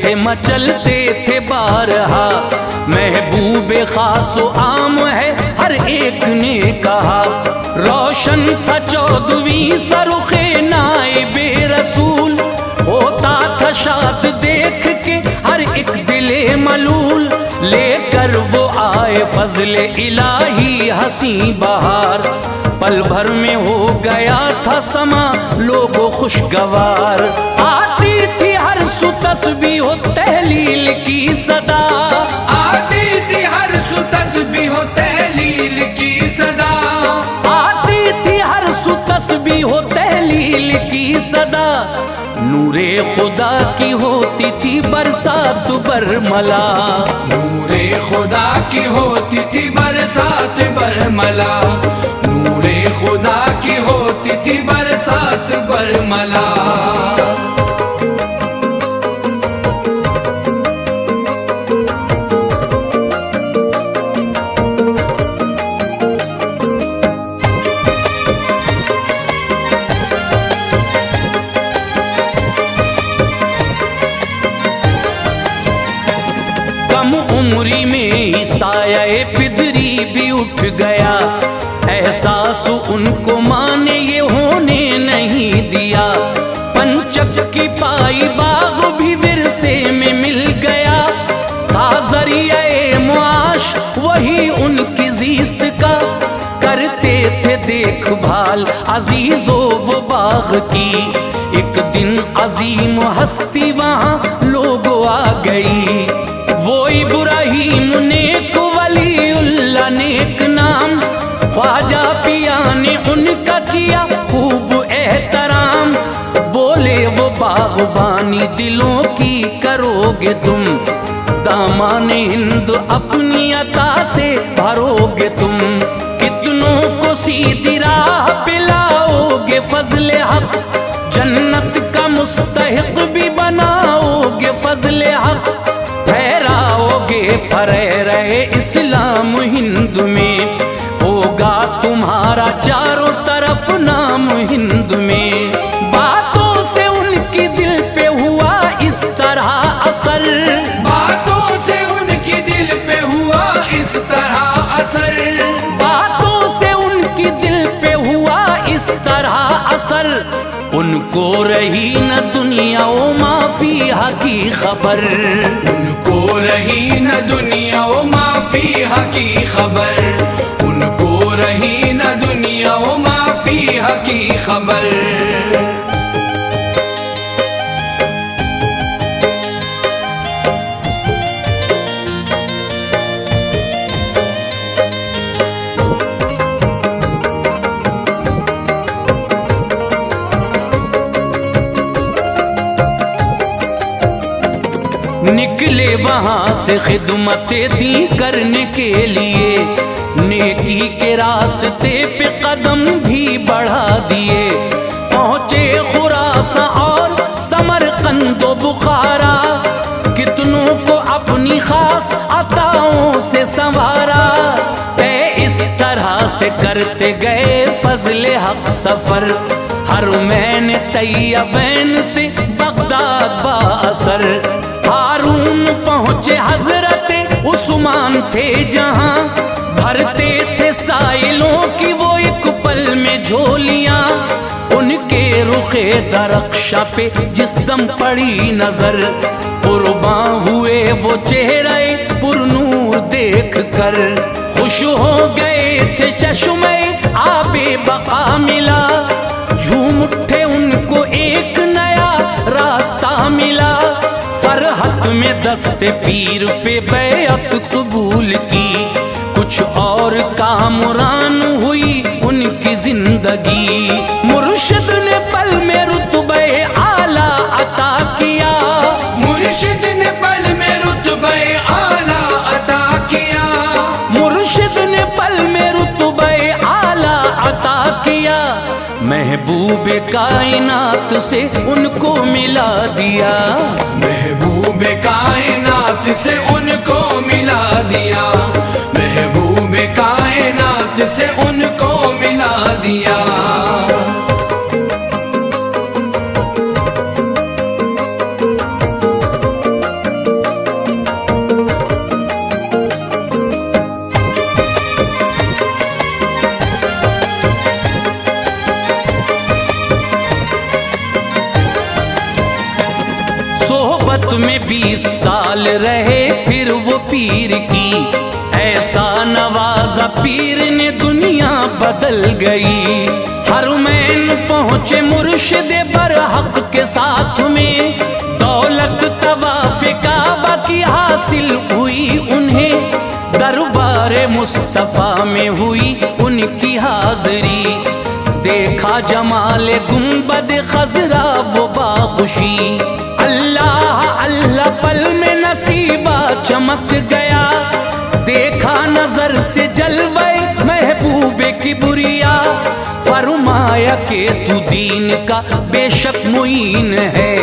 تھے مچلتے تھے بارہا، محبوب خاص و عام ہے ہر ایک نے کہا، روشن تھا 14ویں سرخ نائب رسول، ہوتا تھا شاد دیکھ کے ہر ایک دل ملول، لے کر وہ آئے فضل الہی حسیں بہار، پل بھر میں ہو گیا تھا سما لوگوں خوشگوار، آتی تھی ہر سو تسبیح و تہلیل کی صدا، آتی تھی ہر سو تسبیح و تہلیل کی صدا، آتی تھی ہر سو تسبیح و تہلیل کی صدا، نور خدا کی ہوتی تھی برسات برملا، نور خدا کی ہوتی تھی برسات برملا، نور خدا کی ہوتی تھی برسات برملا۔ کم عمری میں ہی سایہ پدری بھی اٹھ گیا، احساس ان کو ماں نے یہ ہونے نہیں دیا، پنچک کی پائی باغ بھی ورثے میں مل گیا، تھا ذریعہ معاش وہی ان کی زیست کا، کرتے تھے دیکھ بھال عزیزو وہ باغ کی، ایک دن عظیم ہستی وہاں لوگوں آ گئی، وہ ابراہیم نیک ولی اللہ نیک نام، خواجہ پیا نے ان کا کیا خوب احترام، بولے وہ باغبانی دلوں کی کرو گے تم، دامان ہند اپنی عطا سے بھرو گے تم، کتنوں کو سیدھی راہ پلاؤ گے فضل حق، جنت کا مستحق بھی بناؤ گے فضل حق، پھیراؤ گے پھرے اسلام ہند میں، ہوگا تمہارا چاروں طرف نام ہند میں، باتوں سے ان کی دل پہ ہوا اس طرح اثر، باتوں سے ان کی دل پہ ہوا اس طرح اثر، باتوں سے ان کی دل پہ ہوا اس طرح اثر، ان کو رہی نہ دنیا و ما فیہا کی خبر، ان کو رہی نہ دنیا و ما فیہا کی خبر، ان کو رہی نہ دنیا و ما فیہا کی خبر۔ نکلے وہاں سے خدمت دی کرنے کے لیے، نیکی کے راستے پہ قدم بھی بڑھا دیے، پہنچے خراساں اور سمرقند و بخارا، کتنوں کو اپنی خاص عطاؤں سے سنوارا، اے اس طرح سے کرتے گئے فضل حق سفر، حرمین طیبین سے بغداد با اثر، ہارون پہنچے حضرت عثمان تھے جہاں، بھرتے تھے سائلوں کی وہ ایک پل میں جھولیاں، ان کے رخ درخشاں پہ جس دم پڑی نظر، قرباں ہوئے وہ چہرے پر نور دیکھ کر، خوش ہو گئے تھے چشمے آب بقا ملا، جھوم اٹھے ان کو ایک نیا راستہ ملا، فرحت میں دست پیر پہ بیعت قبول کی، کچھ اور کامران ہوئی ان کی زندگی، مرشد نے پل میں رتبہ اعلیٰ عطا کیا، مرشد نے پل میں رتبہ اعلیٰ عطا کیا، مرشد نے پل میں رتبہ اعلیٰ عطا کیا، محبوب کائنات سے ان کو ملا دیا، محبوب کائنات سے ان کو ملا دیا، محبوب کائنات سے ان کو ملا دیا۔ صحبت میں 20 سال رہے پھر وہ پیر کی، ایسا نوازا پیر نے دنیا بدل گئی۔ حرمین پہنچے مرشد برحق کے ساتھ میں، دولت طواف کعبہ کی حاصل ہوئی انہیں، دربار مصطفیٰ میں ہوئی ان کی حاضری، دیکھا جمال گنبد خضرا وہ باخوشی، اللہ اللہ پل میں نصیبہ چمک گیا، دیکھا نظر سے جلوہ محبوب کبریا، فرمایا کہ تو دین کا بے شک معین ہے،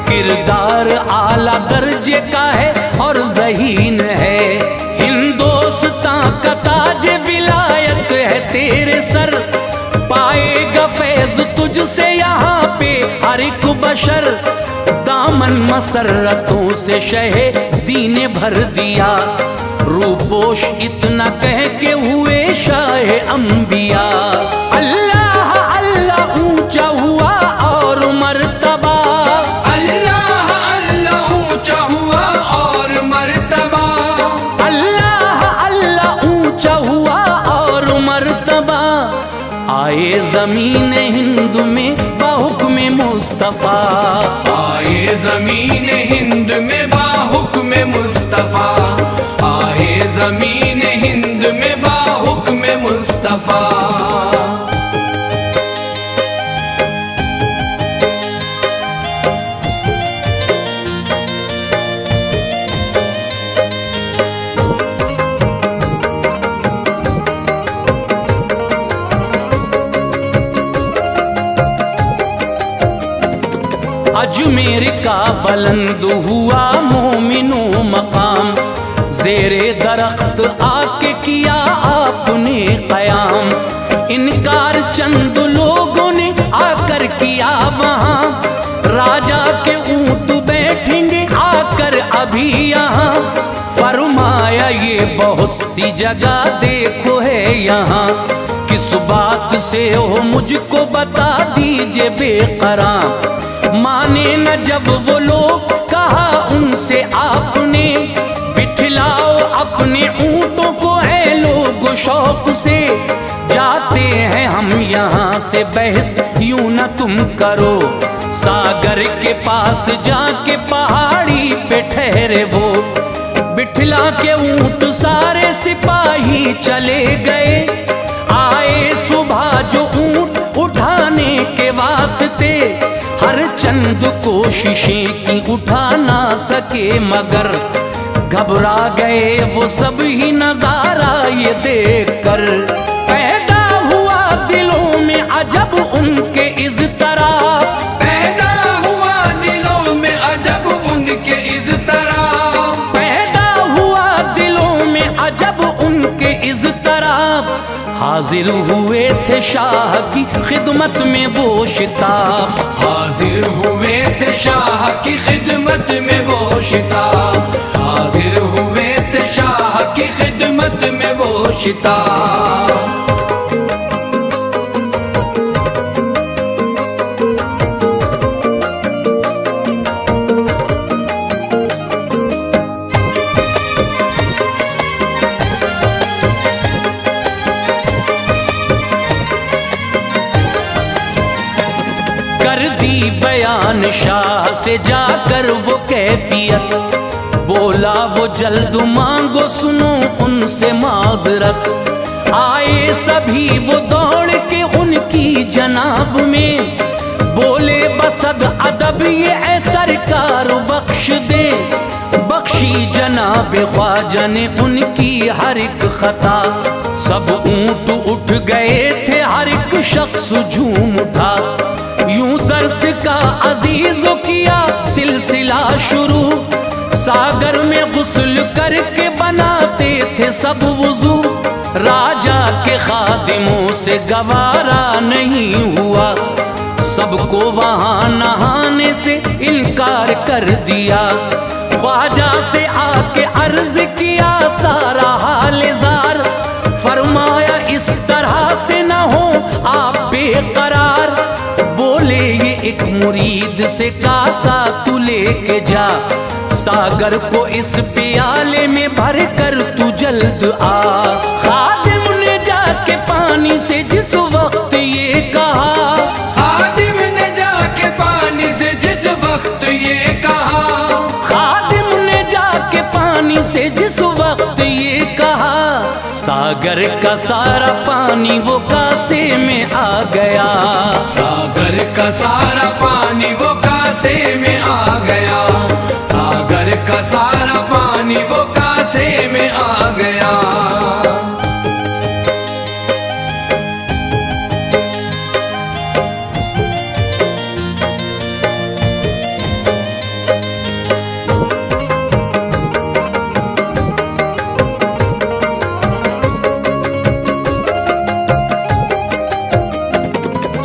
کردار اعلیٰ درجے کا ہے اور ذہین ہے، ہندوستان کا تاج ولایت ہے تیرے سر، پائے گا فیض تجھ سے یہاں پہ ہر ایک بشر، دامن مسرتوں سے شہ دین بھر دیا، روپوش اتنا کہہ کے ہوئے شاہ انبیاء، اللہ اللہ اونچا ہوا اور مرتبہ، اللہ اللہ اونچا ہوا اور مرتبہ، اللہ اللہ اونچا ہوا اور مرتبہ، آئے زمین ہند میں بحکم مصطفیٰ، آئے زمین ہند میں باحکم مصطفیٰ، آئے زمین ہند میں باحکم مصطفیٰ۔ اجمیر کا بلند ہوا مومنوں مقام، زیر درخت آ کے کیا آپ نے قیام، انکار چند لوگوں نے آ کر کیا وہاں، راجا کے اونٹ بیٹھیں گے آ کر ابھی یہاں، فرمایا یہ بہت سی جگہ دیکھو ہے یہاں، کس بات سے ہو مجھ کو بتا دیجئے بے قرار، مانے نہ جب وہ لوگ کہا ان سے آپ نے، بٹھلاؤ اپنے اونٹوں کو ہے لوگ شوق سے، جاتے ہیں ہم یہاں سے بحث یوں نہ تم کرو، ساگر کے پاس جا کے پہاڑی پہ ٹھہرے وہ، بٹھلا کے اونٹ سارے سپاہی چلے گئے، آئے صبح جو اونٹ اٹھانے کے واسطے، ہر چند کوششیں کی اٹھا نہ سکے مگر، گھبرا گئے وہ سب ہی نظارہ یہ دیکھ کر، پیدا ہوا دلوں میں عجب ان کے اضطراب، پیدا ہوا دلوں میں عجب ان کے اضطراب، پیدا ہوا دلوں میں عجب ان کے اضطراب، حاضر ہوئے تھے شاہ کی خدمت میں وہ شتاب، حاضر ہوئے تھے شاہ کی خدمت میں وہ شتاب، حاضر ہوئے تھے شاہ کی خدمت میں وہ شتاب۔ کر دی بیان شاہ سے جا کر وہ کیفیت، بولا وہ جلد مانگو سنو ان سے معذرت، آئے سبھی وہ دوڑ کے ان کی جناب میں، بولے بصد ادب یہ اے سرکار بخش دے، بخشی جناب خواجہ نے ان کی ہر ایک خطا، سب اونٹ اٹھ گئے تھے ہر ایک شخص جھوم اٹھا، یوں درس کا عزیزوں کیا سلسلہ شروع، ساگر میں غسل کر کے بناتے تھے سب وضو، راجا کے خادموں سے گوارا نہیں ہوا، سب کو وہاں نہانے سے انکار کر دیا، خواجہ سے آ کے عرض کیا سارا حال زار، فرمایا اس طرح سے نہ ہو آپ بے قرار، بولے یہ ایک مرید سے کاسا تو لے کے جا، ساگر کو اس پیالے میں بھر کر تو جلد آ۔ خادم نے جا کے پانی سے جس وقت یہ کہا، خادم نے جا کے پانی سے جس وقت یہ کہا، خادم نے جا کے پانی سے جس وقت یہ کہا، ساگر کا سارا پانی وہ کاسے میں آ گیا، ساگر کا سارا پانی وہ کاسے میں آ گیا، ساگر کا سارا پانی وہ کاسے میں آ گیا۔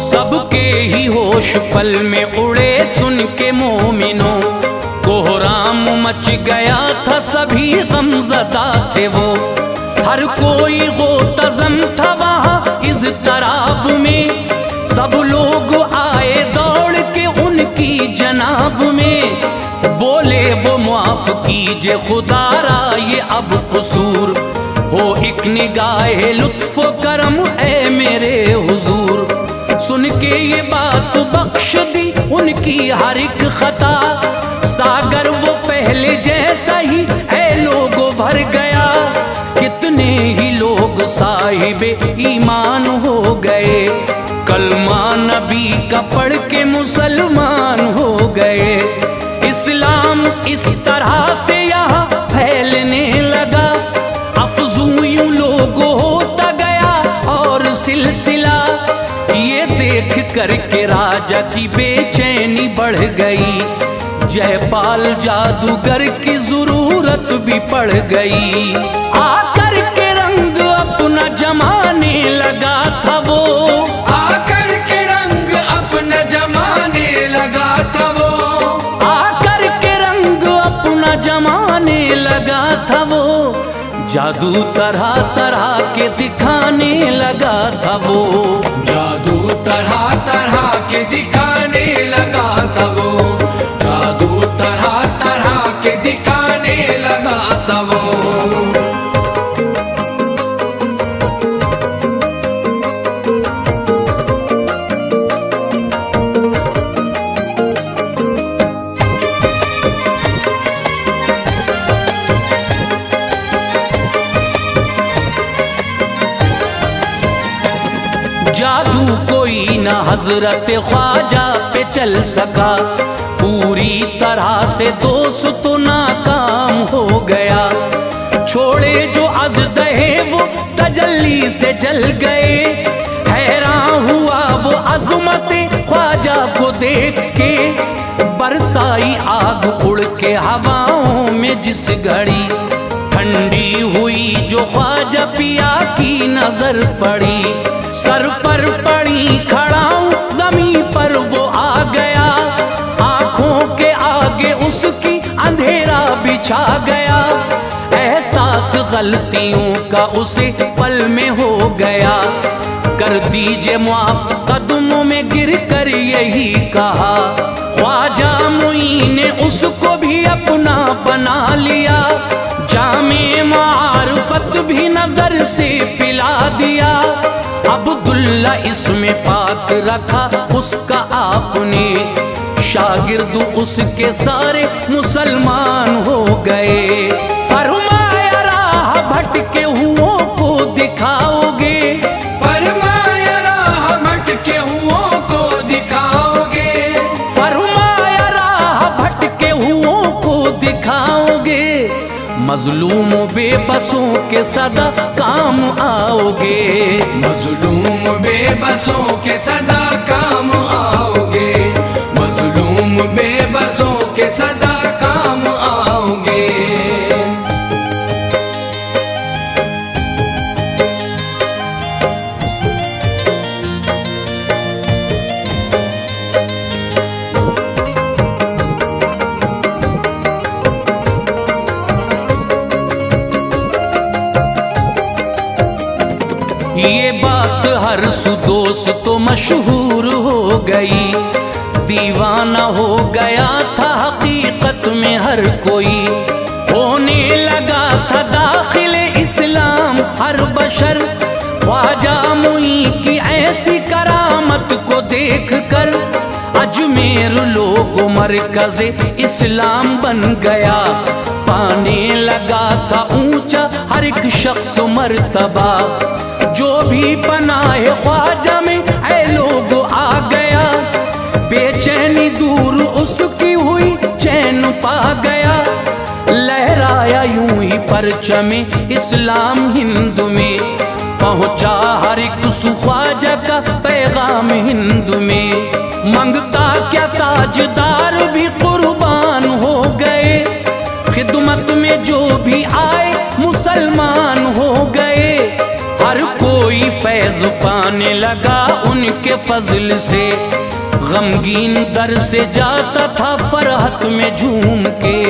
سب کے ہی ہوش پل میں اڑے سن کے مومنوں، کوہرام مچ گیا تھا سبھی غمزدہ تھے وہ، ہر کوئی غوطزن تھا وہاں اضطراب میں، سب لوگ آئے دوڑ کے ان کی جناب میں، بولے وہ معاف کیجے خدا را یہ اب قصور، ہو ایک نگاہ لطف و کرم اے میرے حضور، سن کے یہ بات بخش دی ان کی ہر ایک خطا، ساگر وہ پہلے جیسا ہی اے لوگوں بھر گیا، کتنے ہی لوگ صاحب ایمان ہو گئے، کلمہ نبی کا پڑھ کے مسلمان ہو گئے، اسلام اس طرح سے یہاں پھیلنے لگا، افزوں یوں لوگوں ہوتا گیا اور سلسلہ، یہ دیکھ کر کے راجا کی بے چینی بڑھ گئی، جے پال جادوگر کی ضرورت بھی پڑ گئی، آ کر کے رنگ اپنا جمانے لگا تھا وہ، آ کر کے رنگ اپنا جمانے لگا تھا وہ، آ کر کے رنگ اپنا جمانے لگا تھا وہ، جادو طرح طرح کے دکھانے لگا تھا وہ، جادو طرح طرح کے دکھانے لگا تھا وہ، جادو طرح طرح کے دکھانے لگا تھا وہ۔ جادو کوئی نہ حضرت خواجہ پہ چل سکا، پوری طرح سے دوست تو ناکام ہو گیا، چھوڑے جو عزدہ وہ تجلی سے جل گئے، حیران ہوا وہ عظمت خواجہ کو دیکھ کے، برسائی آگ اڑ کے ہواؤں میں جس گھڑی، ٹھنڈی ہوئی جو خواجہ پیا کی نظر پڑی، سر پر پڑی کھڑاؤں زمین پر وہ آ گیا، آنکھوں کے آگے اس کی اندھیرا بچھا گیا، احساس غلطیوں کا اسے پل میں ہو گیا، کر دیجئے معاف قدموں میں گر کر یہی کہا، خواجہ معین نے اس کو بھی اپنا بنا لیا، جامع معرفت بھی نظر سے پلا دیا، عبداللہ اس میں پاک رکھا اس کا آپ نے، شاگرد اس کے سارے مسلمان ہو گئے، فرمایا راہ بھٹکے ہوں کو دکھاؤ گے، فرمایا راہ بھٹکے ہوں کو دکھاؤ گے، فرمایا راہ بھٹکے ہوں کو دکھاؤ گے، مظلوم و بے بسوں کے صدا کام آؤ گے، مظلوم بے بسوں کے صدا کام آؤ گے، مظلوم بے بسوں کے صدا کام آؤ گے۔ یہ بات ہر سو دوست تو مشہور ہو گئی، دیوانہ ہو گیا تھا حقیقت میں ہر کوئی، ہونے لگا تھا داخل اسلام ہر بشر، خواجہ معین کی ایسی کرامت کو دیکھ کر اجمیر لوگ مرکز اسلام بن گیا، پانے لگا تھا اونچا ہر ایک شخص مرتبہ، جو بھی پناہ خواجہ میں اے لوگ آ گیا، بے چینی دور اس کی ہوئی چین پا گیا، لہرایا یوں ہی پرچم اسلام ہند میں، پہنچا ہر ایک سو خواجہ کا پیغام ہند میں، منگتا کیا تاجدار بھی قربان ہو گئے، خدمت میں جو بھی آئے مسلمان ہو گئے، ہر کوئی فیض پانے لگا ان کے فضل سے، غمگین در سے جاتا تھا فرحت میں جھوم کے،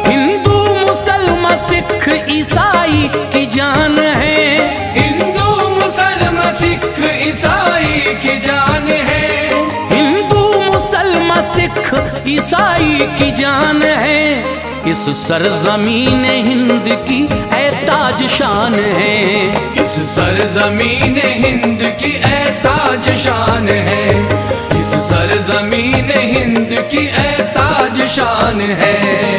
ہندو مسلم سکھ عیسائی کی جان ہے، ہندو مسلم سکھ عیسائی کی جان ہے، ہندو مسلم سکھ عیسائی کی جان ہے، اس سرزمین ہند کی اے تاج شان ہے، اس سرزمین ہند کی اے تاج شان ہے، اس سرزمین ہند کی اے تاج شان ہے۔